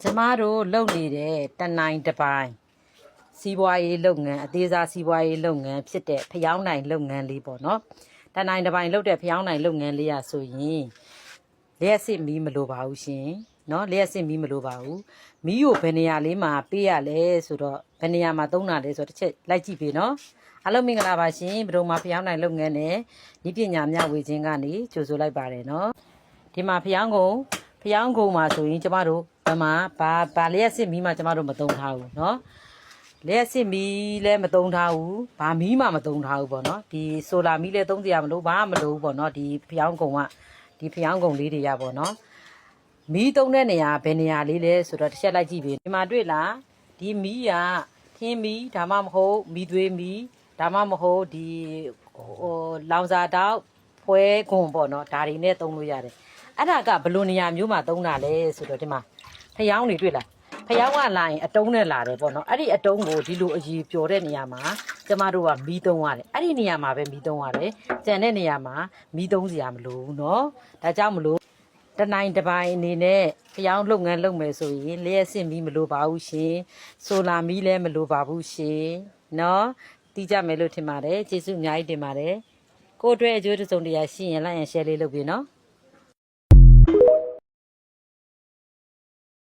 ကျမတို့လုပ်နေတဲ့တနိုင်တစ်ပိုင်းစီးပွားရေးလုပ်ငန်းအသေးစားစီးပွားရေးလုပ်ငန်းဖြစ်တဲ့ဖျောင်းနိုင်လုပ်ငန်းလေးပေါ့နော်တနိုင်တစ်ပိုင်းလုပ်တဲ့ဖျောင်းနိုင်လုပ်ငန်းလေးရဆိုရင်လျှက်စစ်မီးမလိုပါဘူးရှင်နော်လျှက်စစ်မီးမလိုပါဘူးမီးကိုဘယ်နေရာလေးမှာပေးရလဲဆိုတော့ဘယ်နေရာမှာသုံးတာလဲဆိုတော့တစ်ချက်လိုက်ကြည့်ပေးနော်အားလုံးမင်္ဂလာပါရှင်ဘဒုံမှာဖျောင်းနိုင်လုပ်ငန်းနဲ့ဤပညာမျှဝေခြင်းကနေကြိုဆိုလိုက်ပါတယ်နော်ဒီမှာဖျောင်းကုန်မှာဆိုရင်ကျမတို့ဘာလျှက်စစ်မီးမှကျမတို့မသုံးထားဘူးเนาะလျှက်စစ်မီးလည်းမသုံးထားဘူးဘာမီးမှမသုံးထားဘူးပေါ့เนาะဒီဆိုလာမီးလည်းသုံးစရာမလိုဘာမှမလိုဘူးပေါ့เนาะဒီဖျောင်းကုန်လေးတွေရပေါ့เนาะမီးသုံးတဲ့နေရာဘယ်နေရာလေးလဲဆိုတော့တစ်ချက်လိုက်ကြည့်ပြီဒီမှာတွေ့လားဒီမီးကထင်းမီးဒါမှမဟုတ်မီးသွေးမီးဒါမှမဟုတ်ဒီလောင်စာတောက်ဖွဲခွန်ပေါ့เนาะဒါတွေနဲ့သုံးလို့ရတယ်အဲ့ဒါကဘယ်လိုနေရာမျိုးမှာသုံးတာလဲဆိုတော့ဒီမှာဖျောင်းနေတွေ့လားဖျောင်းကလာရင်အတုံးနဲ့လာတယ်ပေါ့နော်အဲ့ဒီအတုံးကိုဒီလိုအည်ပျော်တဲ့နေရာမှာကျမတို့ကမီးသုံးရတယ်အဲ့ဒီနေရာမှာပဲမီးသုံးရတယ်ကြံတဲ့နေရာမှာမီးသုံးစရာမလိုဘူးเนาะဒါကြောင့်မလို့တနိုင်တစ်ပိုင်းအနေနဲ့ဖျောင်းလုပ်ငန်းလုပ်မယ်ဆိုရင်လျှက်စစ်မီးမလိုပါဘူးရှင်ဆိုလာမီးလည်းမလိုပါဘူးရှင်เนาะသိကြမယ်လို့ထင်ပါတယ်ကျေးဇူးအများကြီးတင်ပါတယ်ကိုယ့်အတွက်အကျိုးတစ်စုံတရာရှိရင်လိုက်ရင် share လေးလုပ်ပေးနော်